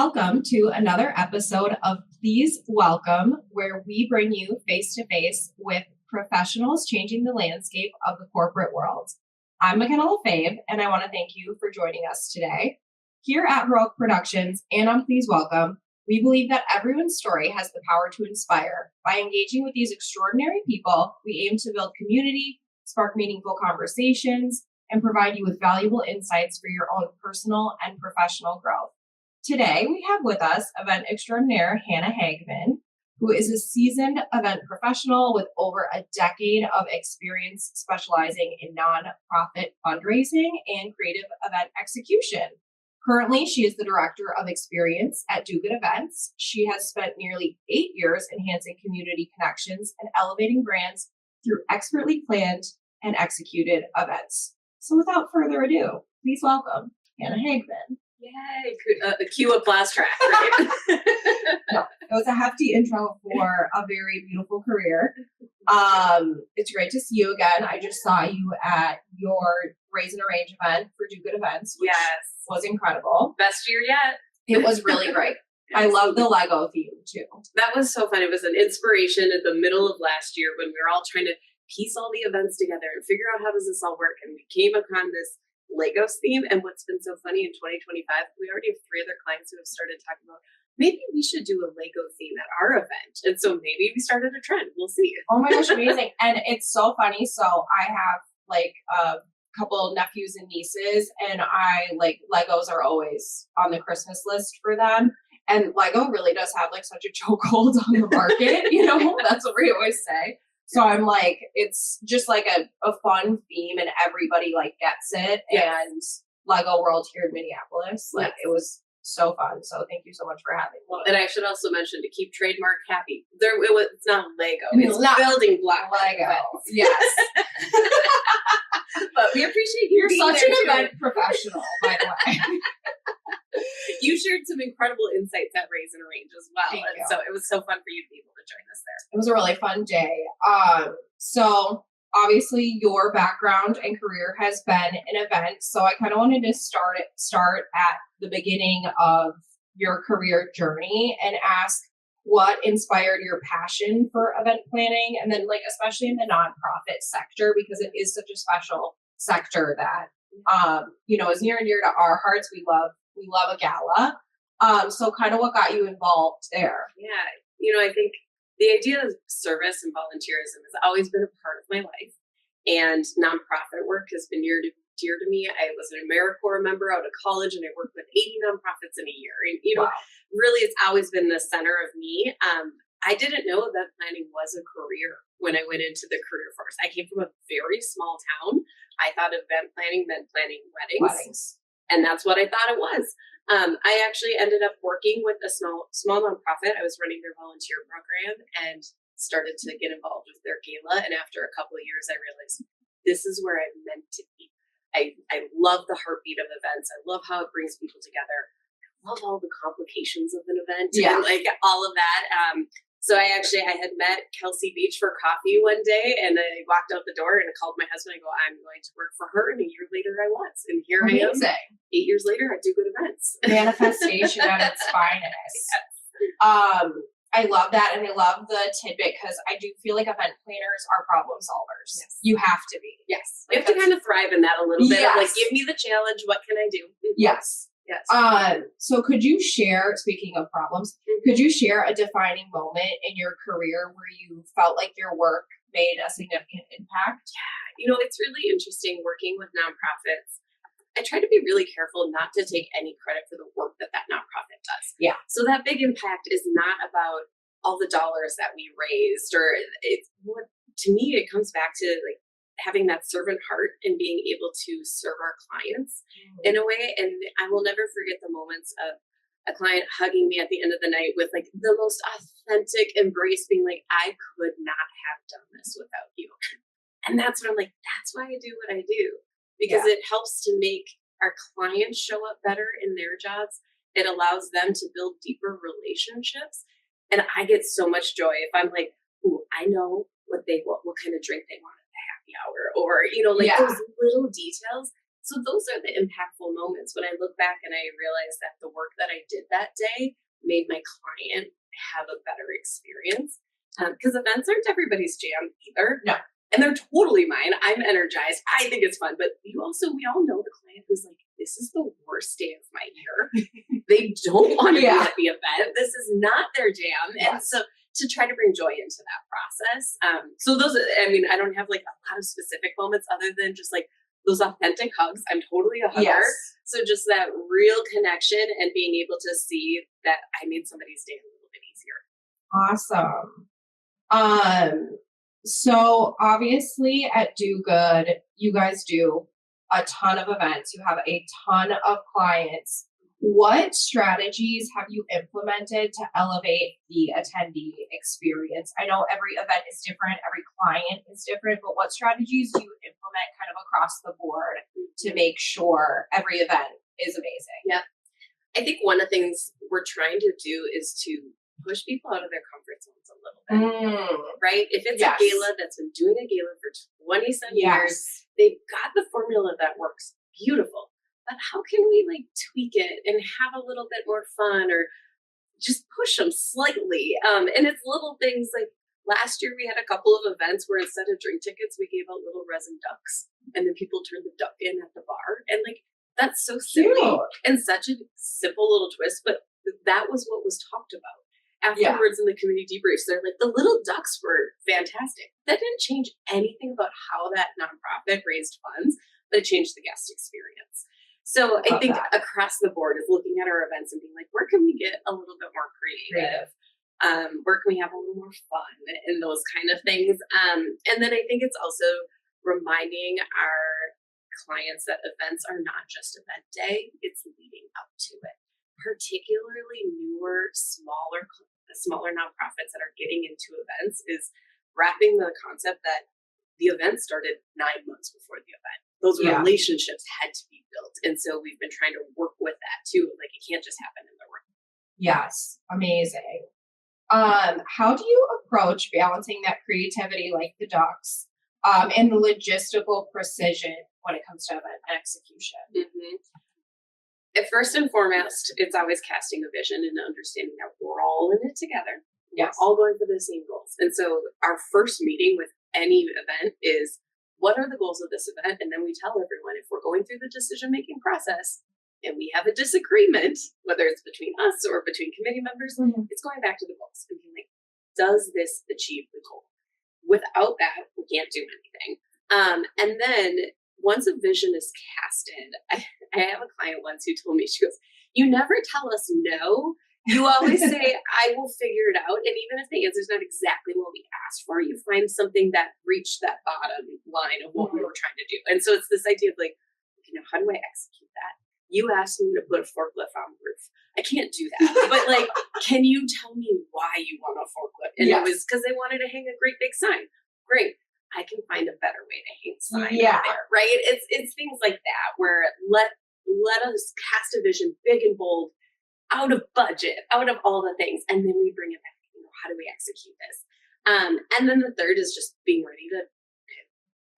Welcome to another episode of Please Welcome, where we bring you face to face with professionals changing the landscape of the corporate world. I'm McKenna LaFave, and I want to thank you for joining us today. Here at Heroic Productions and on Please Welcome, we believe that everyone's story has the power to inspire. By engaging with these extraordinary people, we aim to build community, spark meaningful conversations, and provide you with valuable insights for your own personal and professional growth. Today, we have with us event extraordinaire Hannah Hegman, who is a seasoned event professional with over a decade of experience specializing in nonprofit fundraising and creative event execution. Currently, she is the Director of Experience at Do Good Events. She has spent nearly 8 years enhancing community connections and elevating brands through expertly planned and executed events. So without further ado, please welcome Hannah Hegman. Yay! Cue a blast track, right? No, it was a hefty intro for a very beautiful career. It's great to see you again. I just saw you at your Raise and Arrange event for Do Good Events, which was incredible. Best year yet. It was really great. I love the Lego theme too. That was so fun. It was an inspiration in the middle of last year when we were all trying to piece all the events together and figure out how does this all work. And we came upon this Legos theme. And what's been so funny in 2025, we already have 3 other clients who have started talking about maybe we should do a Lego theme at our event. And so maybe we started a trend. We'll see. Oh my gosh, amazing. And it's so funny. So I have like a couple nephews and nieces, and Legos are always on the Christmas list for them. And Lego really does have like such a chokehold on the market, that's what we always say. So I'm like, it's just like a fun theme and everybody like gets it. Yes. And Lego World here in Minneapolis, It was so fun. So thank you so much for having me. Well, and I should also mention to keep trademark happy. It's not Lego. It's not building block Lego. Yes. But we appreciate you. You're such an event professional, by the way. You shared some incredible insights at Raise and Arrange as well. Thank you. So it was so fun for you to be able to join us there. It was a really fun day. So obviously your background and career has been an event. So I kind of wanted to start at the beginning of your career journey and ask what inspired your passion for event planning, and then especially in the nonprofit sector, because it is such a special sector that is near and dear to our hearts. We love a gala. So kind of what got you involved there? Yeah. I think the idea of service and volunteerism has always been a part of my life, and nonprofit work has been dear to me. I was an AmeriCorps member out of college, and I worked with 80 nonprofits in a year. And, wow. Really, it's always been the center of me. I didn't know event planning was a career when I went into the career force. I came from a very small town. I thought event planning meant planning weddings. And that's what I thought it was. I actually ended up working with a small nonprofit. I was running their volunteer program and started to get involved with their gala. And after a couple of years, I realized this is where I'm meant to be. I love the heartbeat of events. I love how it brings people together. I love all the complications of an event and all of that. So I had met Kelsey Beach for coffee one day, and I walked out the door and I called my husband. I go, I'm going to work for her. And a year later I was. And here Amazing. I am. 8 years later, I do good events. Manifestation at its finest. Yes. I love that. And I love the tidbit because I do feel like event planners are problem solvers. Yes. You have to be. Yes. You have to kind of thrive in that a little bit. Yes. Give me the challenge. What can I do? Yes. Yes. So could you share, speaking of problems, could you share a defining moment in your career where you felt like your work made a significant impact? Yeah. It's really interesting working with nonprofits. I try to be really careful not to take any credit for the work that nonprofit does. Yeah. So that big impact is not about all the dollars that we raised, or to me, it comes back to having that servant heart and being able to serve our clients in a way. And I will never forget the moments of a client hugging me at the end of the night with the most authentic embrace, being like, I could not have done this without you. And that's when I'm like, that's why I do what I do. Because it helps to make our clients show up better in their jobs. It allows them to build deeper relationships. And I get so much joy if I'm like, ooh, I know what kind of drink they want at the happy hour. Or, those little details So those are the impactful moments when I look back and I realize that the work that I did that day made my client have a better experience. Because events aren't everybody's jam either. No. And they're totally mine. I'm energized. I think it's fun. But we all know the client who's like, this is the worst day of my year. They don't want to be at the event. This is not their jam. And so to try to bring joy into that process. So those, I mean, I don't have like a lot of specific moments other than just like those authentic hugs. I'm totally a hugger. Yes. So just that real connection and being able to see that I made somebody's day a little bit easier. Awesome. So obviously at Do Good, you guys do a ton of events. You have a ton of clients. What strategies have you implemented to elevate the attendee experience? I know every event is different, every client is different, but what strategies do you implement kind of across the board to make sure every event is amazing? Yeah. I think one of the things we're trying to do is to push people out of their comfort zones a little bit, right? If it's a gala that's been doing a gala for 20 some years, they've got the formula that works beautiful. But how can we like tweak it and have a little bit more fun or just push them slightly? And it's little things like last year we had a couple of events where instead of drink tickets, we gave out little resin ducks and then people turned the duck in at the bar. And like, that's so silly and such a simple little twist, but that was what was talked about. Afterwards in the community debriefs, they're like, the little ducks were fantastic. That didn't change anything about how that nonprofit raised funds, but it changed the guest experience. So I think across the board is looking at our events and being like, where can we get a little bit more creative? Where can we have a little more fun and those kind of things? And then I think it's also reminding our clients that events are not just event day, it's leading up to it. Particularly newer, smaller nonprofits that are getting into events is wrapping the concept that the event started 9 months before the event. Those relationships had to be built. And so we've been trying to work with that too. Like it can't just happen in the room. Yes. Amazing. How do you approach balancing that creativity like the ducks and the logistical precision when it comes to event execution? First and foremost, it's always casting a vision and understanding that we're all in it together. Yes. We're all going for the same goals. And so our first meeting with any event is, what are the goals of this event? And then we tell everyone if we're going through the decision-making process and we have a disagreement, whether it's between us or between committee members, it's going back to the goals and being like, does this achieve the goal? Without that, we can't do anything. And then once a vision is casted, I have a client once who told me, she goes, you never tell us no. You always say, I will figure it out. And even if the answer is not exactly what we asked for, you find something that reached that bottom line of what we were trying to do. And so it's this idea of like, how do I execute that? You asked me to put a forklift on the roof. I can't do that. But like, can you tell me why you want a forklift? And it was because they wanted to hang a great big sign. Great. I can find a better way to hang a sign out there, right? It's things like that where let us cast a vision big and bold, out of budget, out of all the things, and then we bring it back. How do we execute this? And then the third is just being ready to,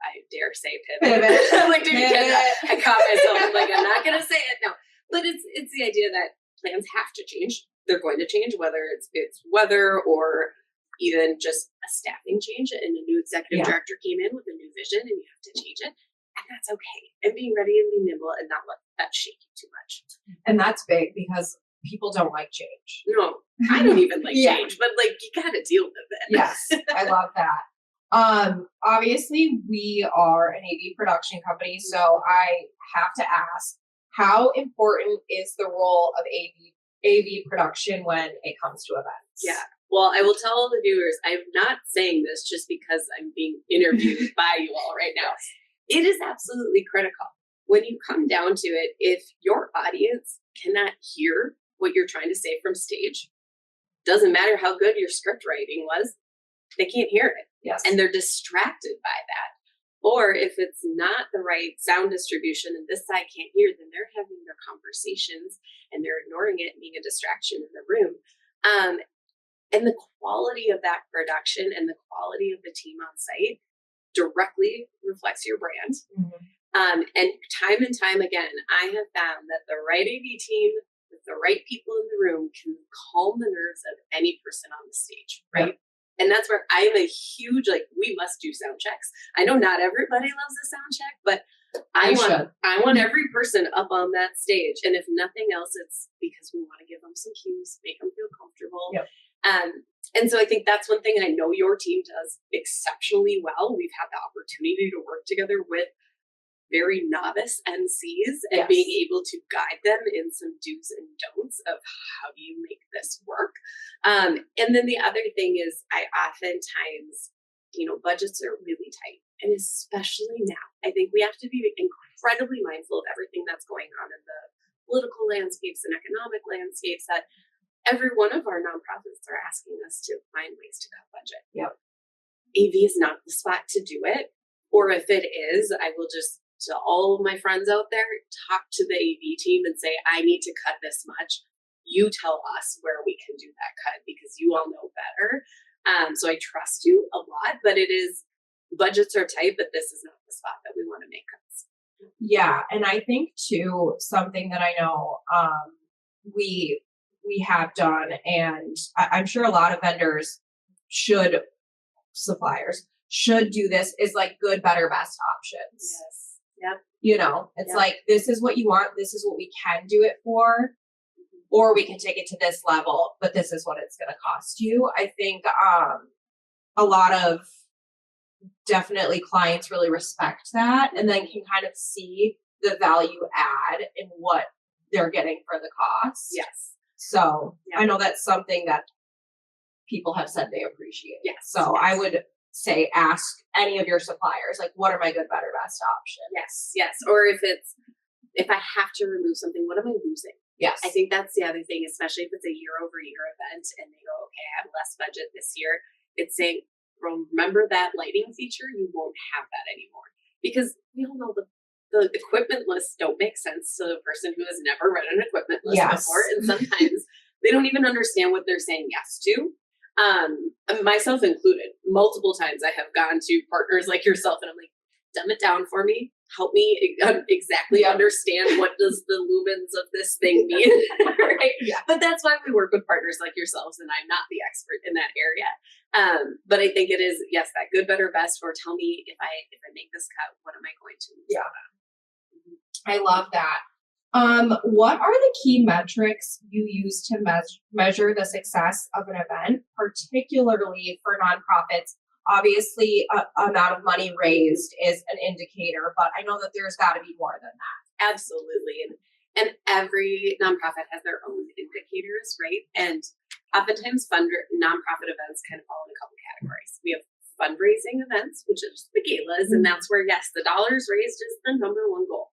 I dare say pivot. I'm like, dude, I caught myself. I'm like, I'm not going to say it. No, but it's the idea that plans have to change. They're going to change, whether it's weather or even just a staffing change and a new executive director came in with a new vision and you have to change it. And that's okay. And being ready and be nimble and not let that shake you too much. And that's big because people don't like change. No, I don't even like change, but like you got to deal with it. Yes, I love that. Obviously we are an AV production company, so I have to ask, how important is the role of AV production when it comes to events? Yeah. Well, I will tell all the viewers, I'm not saying this just because I'm being interviewed by you all right now. It is absolutely critical. When you come down to it, if your audience cannot hear what you're trying to say from stage, doesn't matter how good your script writing was, they can't hear it. Yes. And they're distracted by that. Or if it's not the right sound distribution and this side can't hear, then they're having their conversations and they're ignoring it and being a distraction in the room. And the quality of that production and the quality of the team on site directly reflects your brand. And time again, I have found that the right AV team with the right people in the room can calm the nerves of any person on the stage, right? Yep. And that's where I'm a huge, like, we must do sound checks. I know not everybody loves a sound check, but I want every person up on that stage. And if nothing else, it's because we want to give them some cues, make them feel comfortable. Yep. And so I think that's one thing I know your team does exceptionally well. We've had the opportunity to work together with very novice MCs and being able to guide them in some do's and don'ts of how do you make this work. And then the other thing is I oftentimes, budgets are really tight. And especially now, I think we have to be incredibly mindful of everything that's going on in the political landscapes and economic landscapes, that every one of our nonprofits are asking us to find ways to cut budget. Yep. AV is not the spot to do it. Or if it is, I will just, to all of my friends out there, talk to the AV team and say, I need to cut this much. You tell us where we can do that cut because you all know better. So I trust you a lot, but budgets are tight, but this is not the spot that we want to make cuts. Yeah. And I think too, something that I know we have done, and I'm sure a lot of suppliers should do this, is like good, better, best options. Yes. Yep. It's like, this is what you want. This is what we can do it for, or we can take it to this level, but this is what it's going to cost you. I think a lot of definitely clients really respect that and then can kind of see the value add in what they're getting for the cost. Yes. So I know that's something that people have said they appreciate. Yes. So yes. I would say, ask any of your suppliers, like, what are my good, better, best options? Yes. Or if I have to remove something, what am I losing? Yes. I think that's the other thing, especially if it's a year-over-year event and they go, okay, I have less budget this year. It's saying, remember that lighting feature? You won't have that anymore. Because we all know the equipment lists don't make sense to the person who has never read an equipment list before. And sometimes they don't even understand what they're saying yes to. Myself included, multiple times I have gone to partners like yourself and I'm like, dumb it down for me. Help me exactly understand what does the lumens of this thing mean. Right? Yeah. But that's why we work with partners like yourselves, and I'm not the expert in that area. But I think it is, yes, that good, better, best, or tell me if I make this cut, what am I going to lose? Yeah. I love that. What are the key metrics you use to measure the success of an event, particularly for nonprofits? Obviously, amount of money raised is an indicator, but I know that there's got to be more than that. Absolutely. And every nonprofit has their own indicators, right? And oftentimes nonprofit events kind of fall in a couple categories. We have fundraising events, which is the galas, and that's where, yes, the dollars raised is the number one goal.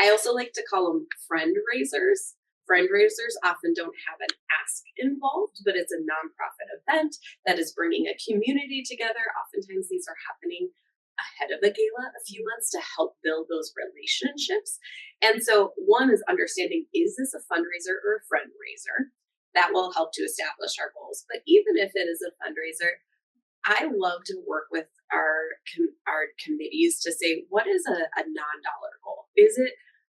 I also like to call them friend raisers. Friend raisers often don't have an ask involved, but it's a nonprofit event that is bringing a community together. Oftentimes these are happening ahead of the gala a few months to help build those relationships. And so one is understanding, is this a fundraiser or a friend raiser? That will help to establish our goals. But even if it is a fundraiser, I love to work with our committees to say, what is a non-dollar goal? Is it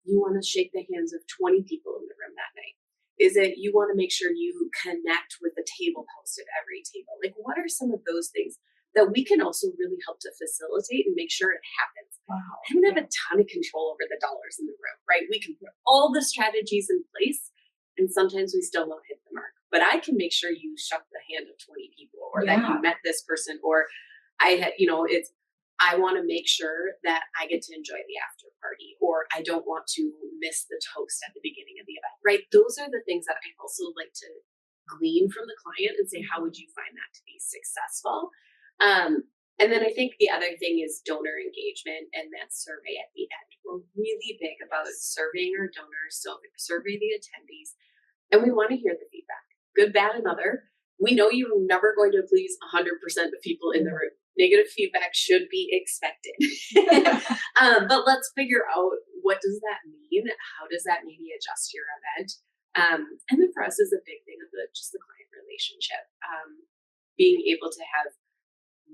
you want to shake the hands of 20 people in the room that night? Is it you want to make sure you connect with the table host at every table? Like, what are some of those things that we can also really help to facilitate and make sure it happens? Wow. I don't have a ton of control over the dollars in the room, right? We can put all the strategies in place, and sometimes we still won't hit the mark. But I can make sure you shook the hand of 20 people, or that you met this person, or I want to make sure that I get to enjoy the after party, or I don't want to miss the toast at the beginning of the event, right? Those are the things that I also like to glean from the client and say, how would you find that to be successful? And then I think the other thing is donor engagement and that survey at the end. We're really big about surveying our donors, so survey the attendees, and we want to hear the feedback, good, bad, and other. We know you're never going to please 100% of people in the room. Negative feedback should be expected. But let's figure out, what does that mean? How does that maybe adjust your event? And then for us is a big thing of just the client relationship. Being able to have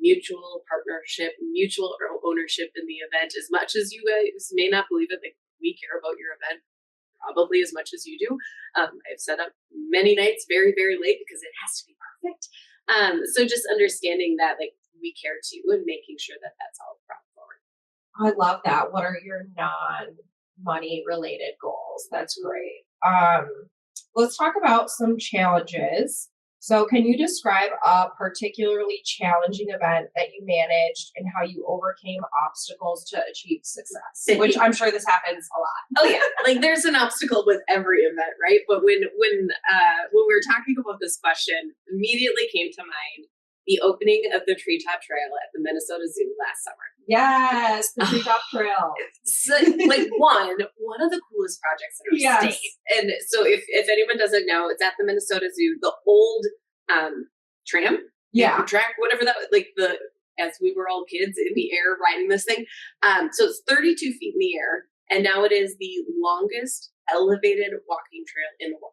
mutual partnership, mutual ownership in the event. As much as you guys may not believe it, like, we care about your event probably as much as you do. I've set up many nights very, very late because it has to be perfect. So just understanding that, like, we care too, and making sure that that's all brought forward. I love that. What are your non-money related goals? That's great. Let's talk about some challenges. So, can you describe a particularly challenging event that you managed and how you overcame obstacles to achieve success? Which I'm sure this happens a lot. Oh yeah, like there's an obstacle with every event, right? But when we were talking about this question, immediately came to mind the opening of the Treetop Trail at the Minnesota Zoo last summer. Yes, the Treetop Trail. So, like, one of the coolest projects in our state. And so if anyone doesn't know, it's at the Minnesota Zoo, the old tram, track, whatever that was, like, the, as we were all kids in the air riding this thing. So it's 32 feet in the air, and now it is the longest elevated walking trail in the world.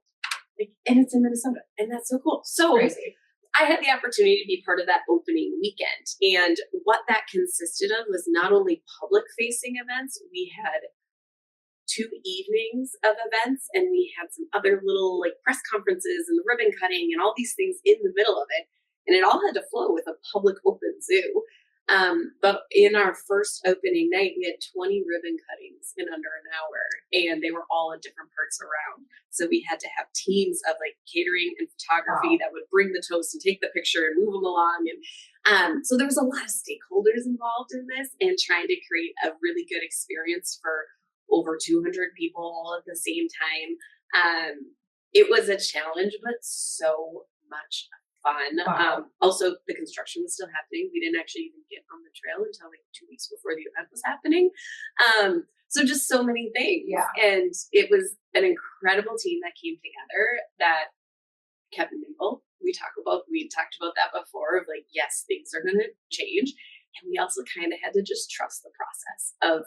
Like, and it's in Minnesota, and that's so cool. So crazy. I had the opportunity to be part of that opening weekend. And what that consisted of was not only public facing events, we had 2 evenings of events, and we had some other little, like, press conferences and the ribbon cutting and all these things in the middle of it. And it all had to flow with a public open zoo. But in our first opening night, we had 20 ribbon cuttings in under an hour, and they were all at different parts around. So we had to have teams of, like, catering and photography that would bring the toast and take the picture and move them along. And so there was a lot of stakeholders involved in this, and trying to create a really good experience for over 200 people all at the same time. It was a challenge, but so much fun. Wow. Also, the construction was still happening. We didn't actually even get on the trail until like 2 weeks before the event was happening. So just so many things. Yeah. And it was an incredible team that came together that kept nimble. We talked about that before, of like, yes, things are going to change. And we also kind of had to just trust the process of,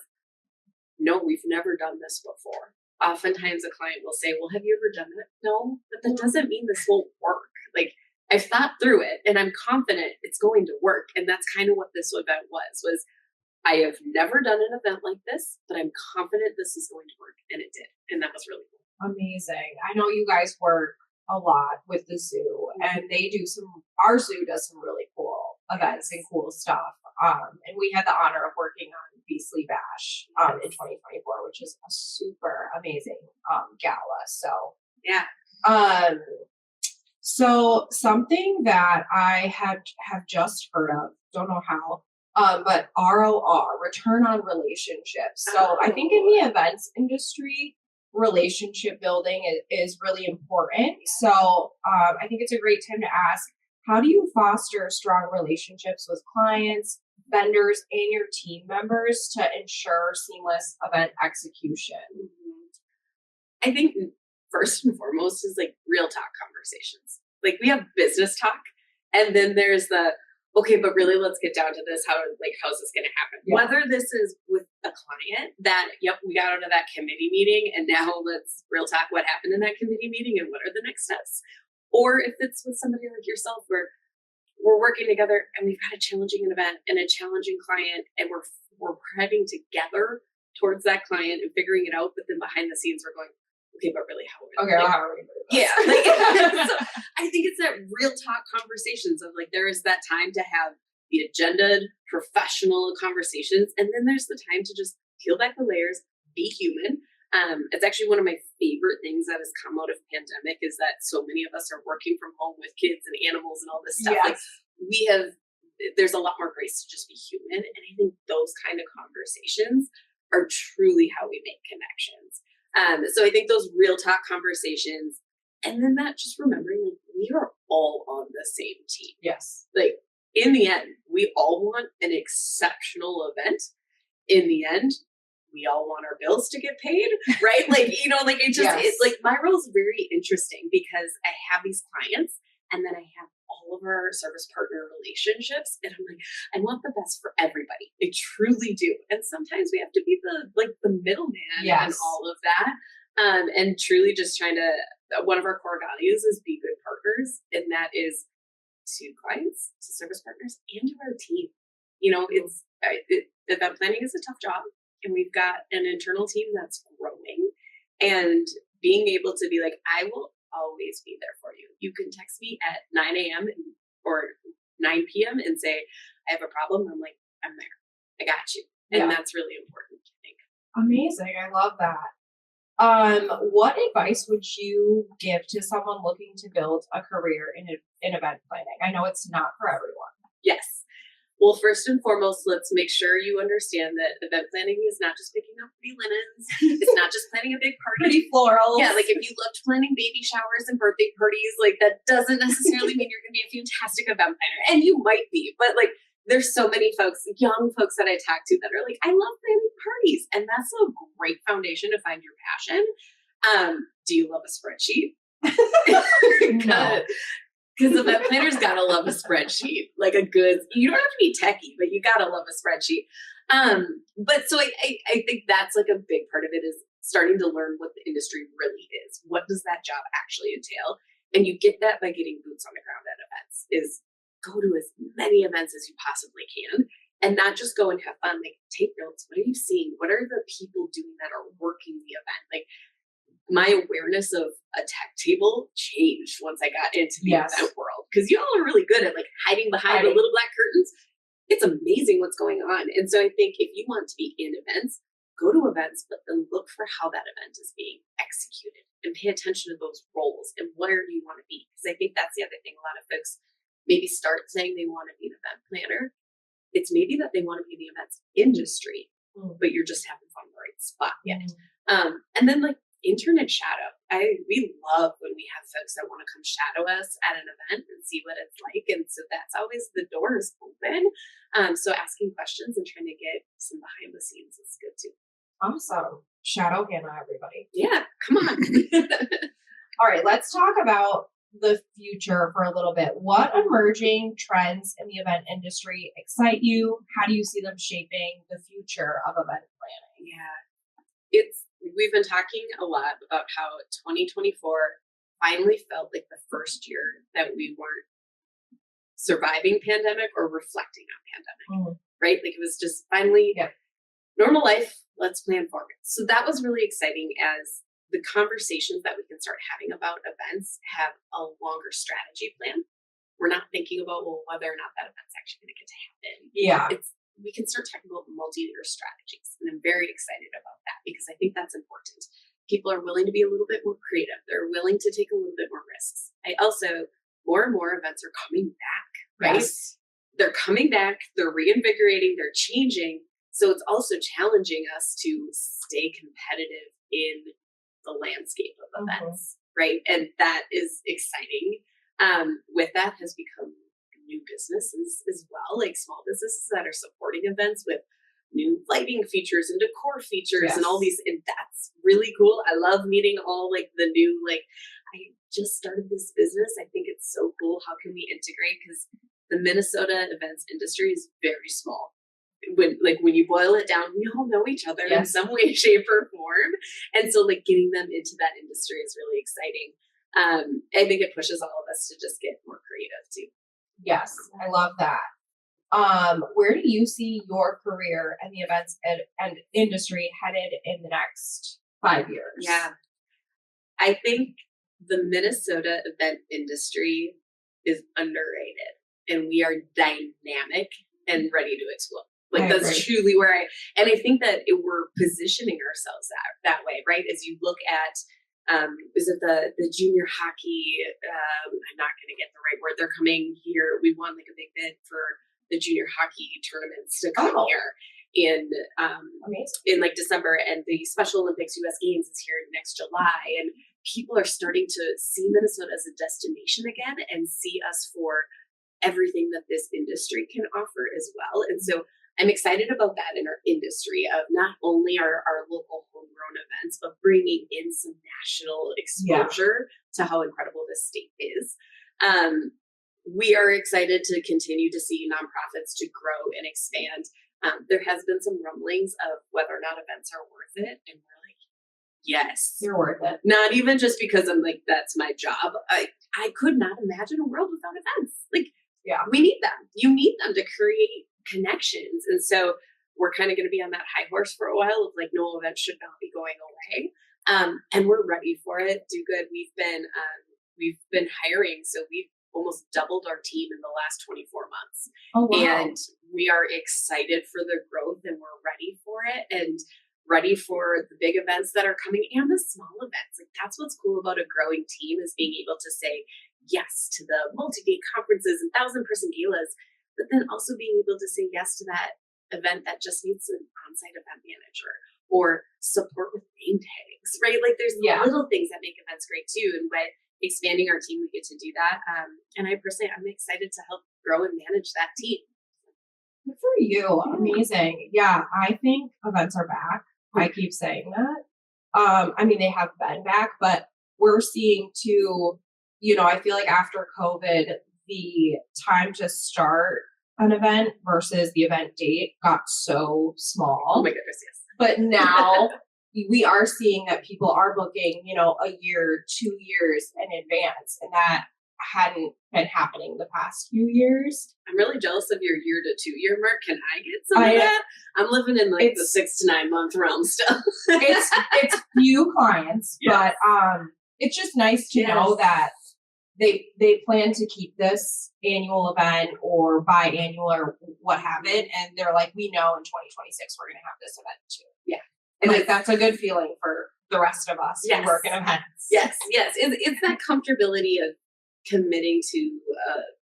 no, we've never done this before. Oftentimes a client will say, well, have you ever done it? No, but that doesn't mean this won't work. Like, I've thought through it and I'm confident it's going to work. And that's kind of what this event was I have never done an event like this, but I'm confident this is going to work. And it did. And that was really cool. Amazing. I know you guys work a lot with the zoo, and our zoo does some really cool events and cool stuff. And we had the honor of working on Beastly Bash in 2024, which is a super amazing gala. So yeah. So something that I have just heard of, don't know how, but ROR, return on relationships. So I think in the events industry, relationship building is really important. So I think it's a great time to ask, how do you foster strong relationships with clients, vendors, and your team members to ensure seamless event execution? I think first and foremost is like real talk conversations. Like, we have business talk, and then there's the, okay, but really, let's get down to this. How's this going to happen? Yeah. Whether this is with a client that, yep, we got out of that committee meeting, and now let's real talk what happened in that committee meeting and what are the next steps. Or if it's with somebody like yourself, where we're working together and we've got a challenging event and a challenging client, and we're heading together towards that client and figuring it out. But then behind the scenes, we're going, okay, but really, how are we? How are we doing this? Yeah. So I think it's that real talk conversations of, like, there is that time to have the agendaed professional conversations, and then there's the time to just peel back the layers, be human. It's actually one of my favorite things that has come out of pandemic, is that so many of us are working from home with kids and animals and all this stuff. Yes. Like, there's a lot more grace to just be human. And I think those kind of conversations are truly how we make connections. So I think those real talk conversations, and then that just remembering, like, we are all on the same team. Yes. Like, in the end, we all want an exceptional event. In the end, we all want our bills to get paid, right? Like, like, it just, it's like, my role is very interesting because I have these clients, and then I have all of our service partner relationships, and I'm like, I want the best for everybody. I truly do. And sometimes we have to be the middleman and all of that. And truly just trying to, one of our core values is be good partners. And that is to clients, to service partners, and to our team. You know, event planning is a tough job, and we've got an internal team that's growing. And being able to be like, I will always be there for you. You can text me at 9 a.m. or 9 p.m. and say, I have a problem. I'm like, I'm there. I got you. And that's really important, I think. Amazing. I love that. What advice would you give to someone looking to build a career in event planning? I know it's not for everyone. Yes. Well, first and foremost, let's make sure you understand that event planning is not just picking out pretty linens. It's not just planning a big party. Pretty florals. Yeah, like if you loved planning baby showers and birthday parties, like that doesn't necessarily mean you're going to be a fantastic event planner. And you might be, but like there's so many folks, young folks that I talk to that are like, I love planning parties. And that's a great foundation to find your passion. Do you love a spreadsheet? No. Because event planners gotta love a spreadsheet, like a good. You don't have to be techie, but you gotta love a spreadsheet. But so I think that's like a big part of it is starting to learn what the industry really is. What does that job actually entail? And you get that by getting boots on the ground at events. Is go to as many events as you possibly can, and not just go and have fun. Like take notes. What are you seeing? What are the people doing that are working the event? Like my awareness of a tech table changed once I got into the event world because y'all are really good at like hiding behind the little black curtains. It's amazing what's going on. And so I think if you want to be in events, go to events, but then look for how that event is being executed and pay attention to those roles and where you want to be. Because I think that's the other thing. A lot of folks maybe start saying they want to be an event planner. It's maybe that they want to be in the events industry, but you're just haven't found the right spot yet. And then like intern and shadow. We love when we have folks that want to come shadow us at an event and see what it's like. And so that's always the doors open. So asking questions and trying to get some behind the scenes is good too. Awesome. Shadow Hannah, everybody. Yeah, come on. All right, let's talk about the future for a little bit. What emerging trends in the event industry excite you? How do you see them shaping the future of event planning? Yeah, we've been talking a lot about how 2024 finally felt like the first year that we weren't surviving pandemic or reflecting on pandemic, right? Like it was just finally normal life. Let's plan forward. So that was really exciting as the conversations that we can start having about events have a longer strategy plan. We're not thinking about, well, whether or not that event's actually going to get to happen. Yeah. We can start talking about multi-year strategies. And I'm very excited about that because I think that's important. People are willing to be a little bit more creative. They're willing to take a little bit more risks. More and more events are coming back, right? Yes. They're coming back, they're reinvigorating, they're changing. So it's also challenging us to stay competitive in the landscape of events, right? And that is exciting. With that has become new businesses as well, like small businesses that are supporting events with new lighting features and decor features and all these, and that's really cool. I love meeting all like the new, like I just started this business. I think it's so cool. How can we integrate? Because the Minnesota events industry is very small. When you boil it down, we all know each other in some way, shape, or form. And so like getting them into that industry is really exciting. I think it pushes all of us to just get more creative too. Yes, I love that. Where do you see your career and the events and industry headed in the next 5 years? Yeah, I think the Minnesota event industry is underrated, and we are dynamic and ready to explode. Like that's truly where I think that we're positioning ourselves that way, right? As you look at, is it the junior hockey? I'm not going to get the right word. They're coming here. We won like a big bid for the junior hockey tournaments to come here in like December, and the Special Olympics U.S. Games is here next July, and people are starting to see Minnesota as a destination again and see us for everything that this industry can offer as well. And so I'm excited about that in our industry of not only our local homegrown events, but bringing in some national exposure to how incredible this state is. We are excited to continue to see nonprofits to grow and expand. There has been some rumblings of whether or not events are worth it. And we're like, Yes. You're worth it. Not even just because I'm like, that's my job. I could not imagine a world without events. Like, Yeah. we need them. You need them to create connections. And so we're kind of going to be on that high horse for a while of like, no event should not be going away. And we're ready for it. Do good. We've been hiring. So we've almost doubled our team in the last 24 months. Oh, wow. And we are excited for the growth and we're ready for it and ready for the big events that are coming and the small events. Like that's what's cool about a growing team is being able to say yes to the multi-day conferences and 1,000-person galas, but then also being able to say yes to that event that just needs an on-site event manager or support with name tags, right? Like there's little things that make events great too. And by expanding our team, we get to do that. And I'm excited to help grow and manage that team. Good for you. Amazing. Yeah, I think events are back. I keep saying that. I mean, they have been back, but we're seeing too, I feel like after COVID, the time to start an event versus the event date got so small. Oh my goodness, yes. But now we are seeing that people are booking, a year, 2 years in advance, and that hadn't been happening the past few years. I'm really jealous of your year to 2 year mark. Can I get some of that? I'm living in like the 6 to 9 month realm still. it's few clients, but it's just nice to know that they plan to keep this annual event or biannual or what have it, and they're like, we know in 2026 we're going to have this event too. Yeah, and like that's a good feeling for the rest of us who work in events. Yes. It's that comfortability of committing to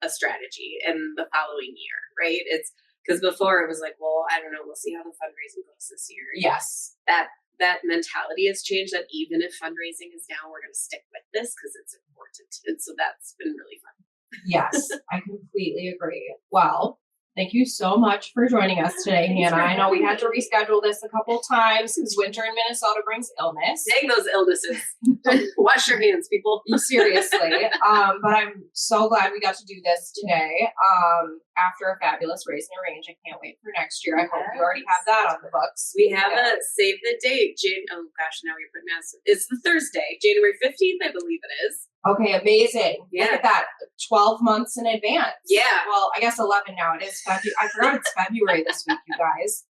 a strategy in the following year, right? It's because before it was like, well, I don't know, we'll see how the fundraising goes this year. Yes. That mentality has changed, that even if fundraising is down, we're going to stick with this because it's important. And so that's been really fun. Yes, I completely agree. Well, thank you so much for joining us today, Hannah. I know we had to reschedule this a couple times because winter in Minnesota brings illness. Dang those illnesses. Wash your hands, people. Seriously. But I'm so glad we got to do this today. After a fabulous Raise and Arrange. I can't wait for next year. I hope you already have that on the books. We have a save the date. Oh gosh, now you're putting me on. It's the Thursday, January 15th, I believe it is. Okay, amazing. Yeah. Look at that. 12 months in advance. Yeah. Well, I guess 11 now. It is February. I forgot it's February this week, you guys.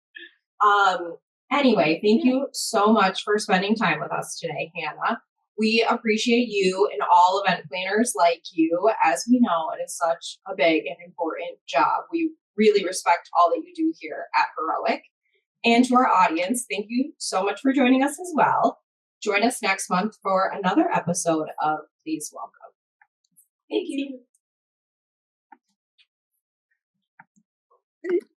Anyway, thank you so much for spending time with us today, Hannah. We appreciate you and all event planners like you. As we know, it is such a big and important job. We really respect all that you do here at Heroic. And to our audience, thank you so much for joining us as well. Join us next month for another episode of Please Welcome. Thank you.